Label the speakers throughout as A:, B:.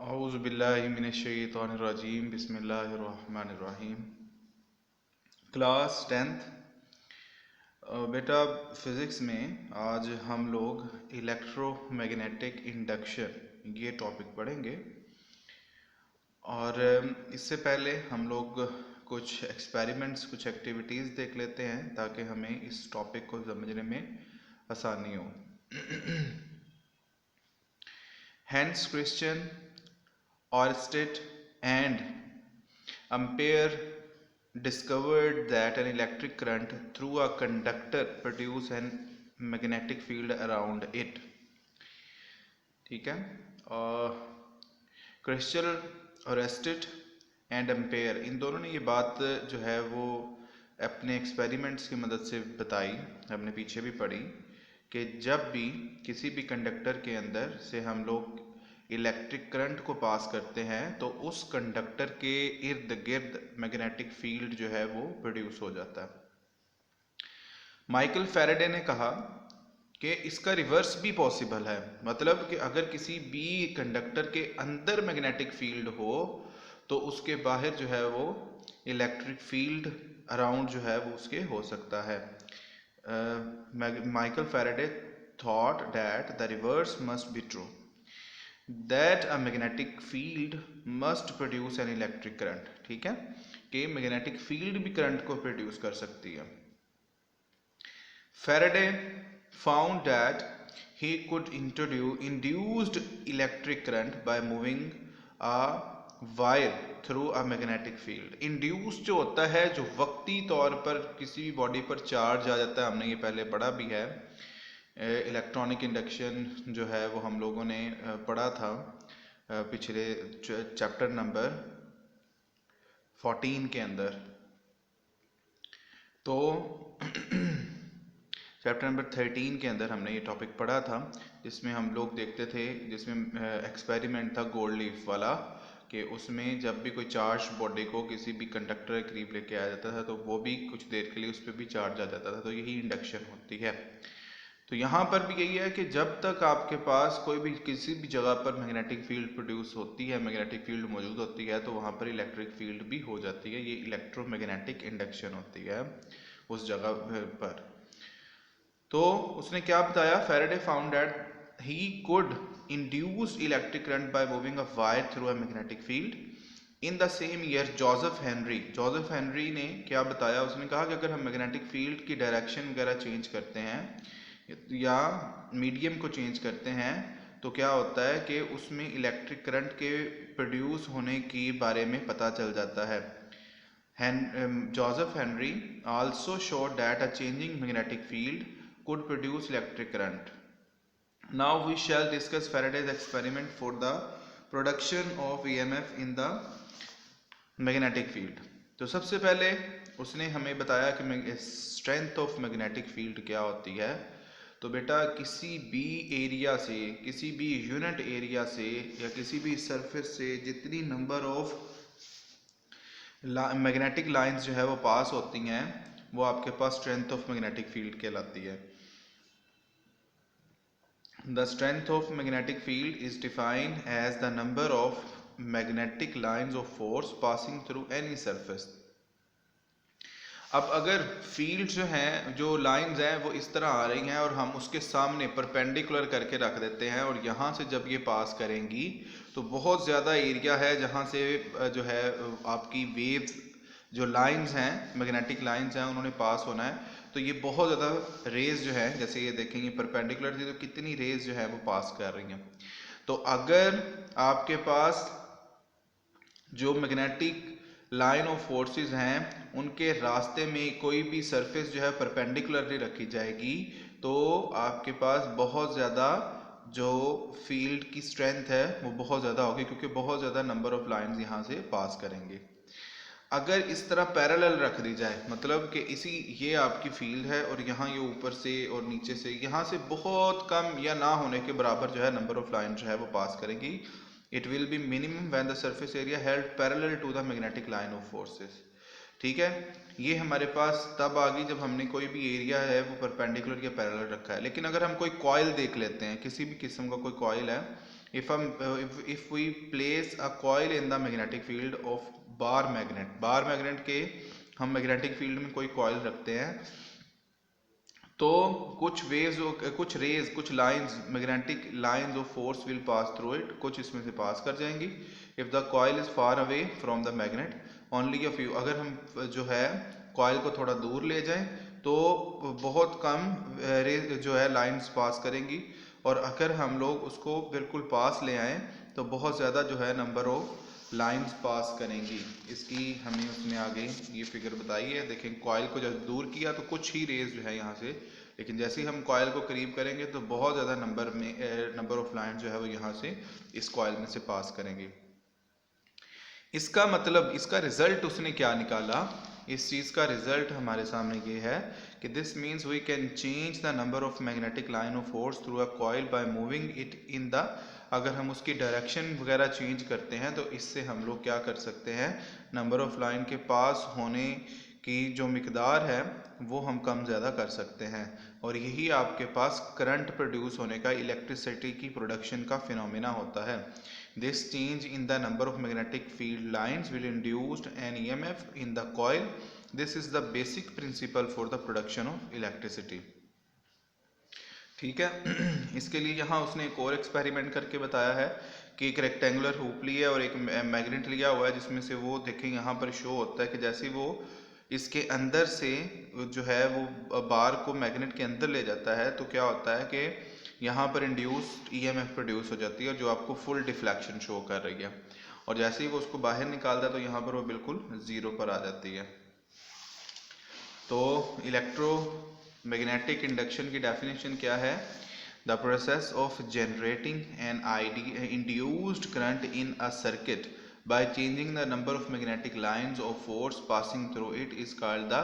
A: औज़ु बिल्लाहि मिनश्शैतानिर्रजीम बिस्मिल्लाहिर्रहमानिर्रहीम। Class 10th। बेटा, फिज़िक्स में आज हम लोग इलेक्ट्रोमैग्नेटिक इंडक्शन ये टॉपिक पढ़ेंगे। और इससे पहले हम लोग कुछ एक्सपेरिमेंट्स, कुछ एक्टिविटीज़ देख लेते हैं ताकि हमें इस टॉपिक को समझने में आसानी हो। Hans Christian, Oersted and Ampere discovered that an electric current through a conductor produces a magnetic field around it। ठीक है। क्रिस्टल, ओरेस्टेड एंड एम्पेयर, इन दोनों ने ये बात जो है वो अपने एक्सपेरिमेंट्स की मदद से बताई, हमने पीछे भी पढ़ी, कि जब भी किसी भी कंडक्टर के अंदर से हम लोग इलेक्ट्रिक करंट को पास करते हैं तो उस कंडक्टर के इर्द गिर्द मैग्नेटिक फील्ड जो है वो प्रोड्यूस हो जाता है। माइकल फैराडे ने कहा कि इसका रिवर्स भी पॉसिबल है, मतलब कि अगर किसी भी कंडक्टर के अंदर मैग्नेटिक फील्ड हो तो उसके बाहर जो है वो इलेक्ट्रिक फील्ड अराउंड जो है वो उसके हो सकता है। Michael Faraday thought that the reverse must be true, that a magnetic field must produce an electric current। ठीक है, कि मैग्नेटिक फील्ड भी करंट को प्रोड्यूस कर सकती है। Faraday found that he could induced electric current by moving a wire through a magnetic field। Induce जो होता है, जो वक्ती तौर पर किसी भी बॉडी पर चार्ज आ जाता है, हमने ये पहले पढ़ा भी है। इलेक्ट्रॉनिक इंडक्शन जो है वो हम लोगों ने पढ़ा था पिछले चैप्टर नंबर 14 के अंदर। तो चैप्टर नंबर 13 के अंदर हमने ये टॉपिक पढ़ा था, जिसमें हम लोग देखते थे, जिसमें एक्सपेरिमेंट था गोल्ड लीफ वाला, कि उसमें जब भी कोई चार्ज बॉडी को किसी भी कंडक्टर के करीब लेके आ जाता था तो वो भी कुछ देर के लिए उस पर भी चार्ज आ जाता था। तो यही इंडक्शन होती है। तो यहाँ पर भी यही है कि जब तक आपके पास कोई भी किसी भी जगह पर मैग्नेटिक फील्ड प्रोड्यूस होती है, मैग्नेटिक फील्ड मौजूद होती है, तो वहाँ पर इलेक्ट्रिक फील्ड भी हो जाती है। ये इलेक्ट्रोमैग्नेटिक इंडक्शन होती है उस जगह पर। तो उसने क्या बताया, Faraday found that he could induce electric current by moving a wire through a magnetic field. In the same year Joseph Henry ने क्या बताया, उसने कहा कि अगर हम मैग्नेटिक फील्ड की डायरेक्शन वगैरह चेंज करते हैं या मीडियम को चेंज करते हैं तो क्या होता है कि उसमें इलेक्ट्रिक करंट के प्रोड्यूस होने के बारे में पता चल जाता है। Joseph Henry also showed that a changing magnetic field could produce electric current। Now we shall discuss Faraday's experiment for the production of EMF in the magnetic field। तो सबसे पहले उसने हमें बताया कि स्ट्रेंथ ऑफ मैग्नेटिक फील्ड क्या होती है। तो बेटा, किसी भी एरिया से, किसी भी यूनिट एरिया से या किसी भी सरफेस से जितनी नंबर ऑफ मैग्नेटिक लाइंस जो है वो पास होती हैं, वो आपके पास स्ट्रेंथ ऑफ मैग्नेटिक फील्ड कहलाती है। The strength of magnetic field is defined as the number of magnetic lines of force passing through any surface. अब अगर फील्ड जो हैं, जो लाइंस हैं, वो इस तरह आ रही हैं और हम उसके सामने परपेंडिकुलर करके रख देते हैं और यहाँ से जब ये पास करेंगी तो बहुत ज़्यादा एरिया है जहाँ से जो है आपकी वेव्स, जो लाइंस हैं, मैग्नेटिक लाइंस हैं, उन्होंने पास होना है। तो ये बहुत ज़्यादा रेज जो है, जैसे ये देखेंगे परपेंडिकुलर थी तो कितनी रेज जो है वो पास कर रही हैं। तो अगर आपके पास जो मैग्नेटिक लाइन ऑफ फोर्सेस हैं उनके रास्ते में कोई भी सरफेस जो है परपेंडिकुलरली रखी जाएगी तो आपके पास बहुत ज़्यादा जो फील्ड की स्ट्रेंथ है वो बहुत ज़्यादा होगी, क्योंकि बहुत ज़्यादा नंबर ऑफ लाइंस यहाँ से पास करेंगे। अगर इस तरह पैरेलल रख दी जाए, मतलब कि ये आपकी फील्ड है और यहाँ ये ऊपर से और नीचे से, यहाँ से बहुत कम या ना होने के बराबर जो है नंबर ऑफ लाइन जो है वो पास करेंगी। It will be minimum when the surface area held parallel to the magnetic line of forces. ठीक है, ये हमारे पास तब आ गई जब हमने कोई भी एरिया है वो परपेंडिकुलर या पैरेलल रखा है। लेकिन अगर हम कोई कॉइल देख लेते हैं, किसी भी किस्म का कोई कॉइल है if we place a coil in the magnetic field of bar magnet के हम मैग्नेटिक फील्ड में कोई कॉइल रखते हैं तो कुछ रेज कुछ lines magnetic lines of force will pass through it, कुछ इसमें से पास कर जाएंगी। If the coil is far away from the magnet only a few, अगर हम जो है कॉइल को थोड़ा दूर ले जाएं तो बहुत कम रेज जो है लाइंस पास करेंगी, और अगर हम लोग उसको बिल्कुल पास ले आएं तो बहुत ज़्यादा जो है नंबर ऑफ लाइंस पास करेंगी। इसकी हमने उसमें आगे ये फिगर बताई है। देखें कॉइल को जब दूर किया तो कुछ ही रेज जो है यहाँ से, लेकिन जैसे ही हम कॉइल को करीब करेंगे तो बहुत ज़्यादा नंबर ऑफ लाइन जो है वो यहाँ से इस कॉइल में से पास करेंगे। इसका मतलब, इसका रिजल्ट उसने क्या निकाला, इस चीज़ का रिजल्ट हमारे सामने ये है कि this means we can change the number of magnetic line of force through a coil by moving it in the, अगर हम उसकी डायरेक्शन वगैरह चेंज करते हैं तो इससे हम लोग क्या कर सकते हैं, नंबर ऑफ लाइन के पास होने की जो मिकदार है वो हम कम ज़्यादा कर सकते हैं, और यही आपके पास करंट प्रोड्यूस होने का, इलेक्ट्रिसिटी की प्रोडक्शन का फिनोमेना होता है। This change in the number of magnetic field lines will induce an EMF in the coil. This is the basic principle for the production of electricity. ठीक है। इसके लिए यहाँ उसने एक और एक्सपेरिमेंट करके बताया है कि एक रेक्टेंगुलर हुप लिया और एक मैग्नेट लिया हुआ है, जिसमें से वो देखें यहाँ पर शो होता है कि जैसे वो इसके अंदर से जो है वो बार को मैग्नेट के अंदर ले जाता है तो क्या होता है कि यहाँ पर इंड्यूस्ड ईएमएफ प्रोड्यूस हो जाती है जो आपको फुल डिफ्लेक्शन शो कर रही है, और जैसे ही वो उसको बाहर निकालता है तो यहाँ पर वो बिल्कुल ज़ीरो पर आ जाती है। तो इलेक्ट्रोमैग्नेटिक इंडक्शन की डेफिनेशन क्या है, the process of generating an induced current in a circuit by changing the number of magnetic lines of force passing through it is called the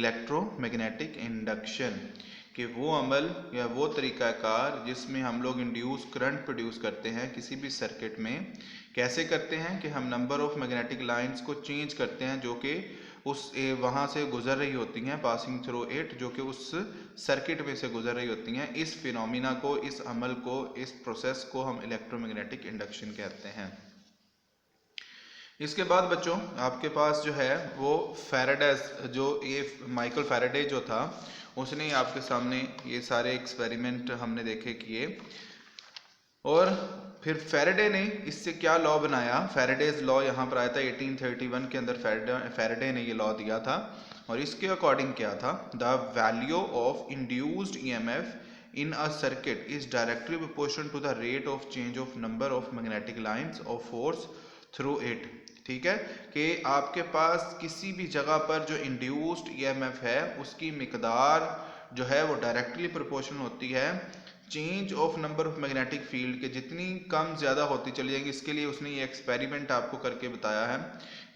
A: electromagnetic induction। कि वो अमल या वो तरीक़ाकार जिसमें हम लोग इंड्यूस करंट प्रोड्यूस करते हैं किसी भी सर्किट में, कैसे करते हैं कि हम नंबर ऑफ मैग्नेटिक लाइंस को चेंज करते हैं जो कि उस वहाँ से गुजर रही होती हैं, पासिंग थ्रू इट, जो कि उस सर्किट में से गुजर रही होती हैं। इस फिनोमिना को, इस अमल को, इस प्रोसेस को हम इलेक्ट्रोमैग्नेटिक इंडक्शन कहते हैं। इसके बाद बच्चों आपके पास जो है वो फैराडेज, जो ये माइकल फैराडे जो था उसने आपके सामने ये सारे एक्सपेरिमेंट हमने देखे किए, और फिर फैराडे ने इससे क्या लॉ बनाया, फैराडेज लॉ यहाँ पर आया था 1831 के अंदर फैराडे ने ये लॉ दिया था, और इसके अकॉर्डिंग क्या था, the value of induced EMF in a circuit is directly proportional to the rate of change of number of magnetic lines of force through it. ठीक है, कि आपके पास किसी भी जगह पर जो इंड्यूस्ड ईएमएफ है उसकी मिकदार जो है वो डायरेक्टली प्रोपोर्शनल होती है change of number of magnetic field के, जितनी कम ज़्यादा होती चली जाएंगी। इसके लिए उसने ये एक्सपेरिमेंट आपको करके बताया है।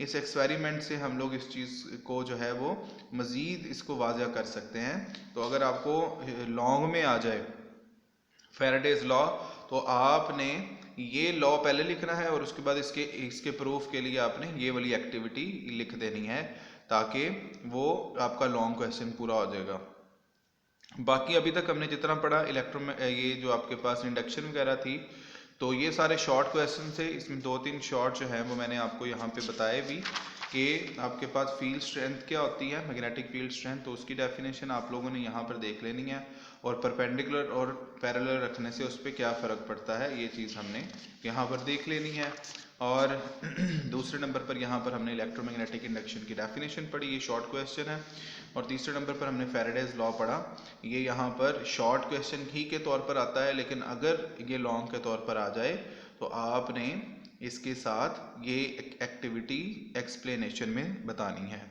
A: इस एक्सपेरिमेंट से हम लोग इस चीज़ को जो है वो मज़ीद इसको वाज़ह कर सकते हैं। तो अगर आपको लॉन्ग में आ जाए फैराडेज लॉ तो आपने ये लॉ पहले लिखना है और उसके बाद इसके प्रूफ के लिए आपने ये वाली एक्टिविटी लिख देनी है ताकि वो आपका लॉन्ग क्वेश्चन पूरा हो जाएगा। बाकी अभी तक हमने जितना पढ़ा ये जो आपके पास इंडक्शन वगैरह थी तो ये सारे शॉर्ट क्वेश्चन थे। इसमें 2-3 शॉर्ट जो हैं वो मैंने आपको यहाँ पे बताए भी कि आपके पास फील्ड स्ट्रेंथ क्या होती है, मैग्नेटिक फील्ड स्ट्रेंथ, तो उसकी डेफिनेशन आप लोगों ने यहाँ पर देख लेनी है, और परपेंडिकुलर और पैरेलल रखने से उस पर क्या फ़र्क पड़ता है ये चीज़ हमने यहाँ पर देख लेनी है। और दूसरे नंबर पर यहाँ पर हमने इलेक्ट्रोमैग्नेटिक इंडक्शन की डेफिनेशन पढ़ी, ये शॉर्ट क्वेश्चन है। और तीसरे नंबर पर हमने फैराडेज लॉ पढ़ा, ये यहाँ पर शॉर्ट क्वेश्चन ही के तौर पर आता है, लेकिन अगर ये लॉन्ग के तौर पर आ जाए तो आपने इसके साथ ये एक्टिविटी एक्सप्लेनेशन में बतानी है।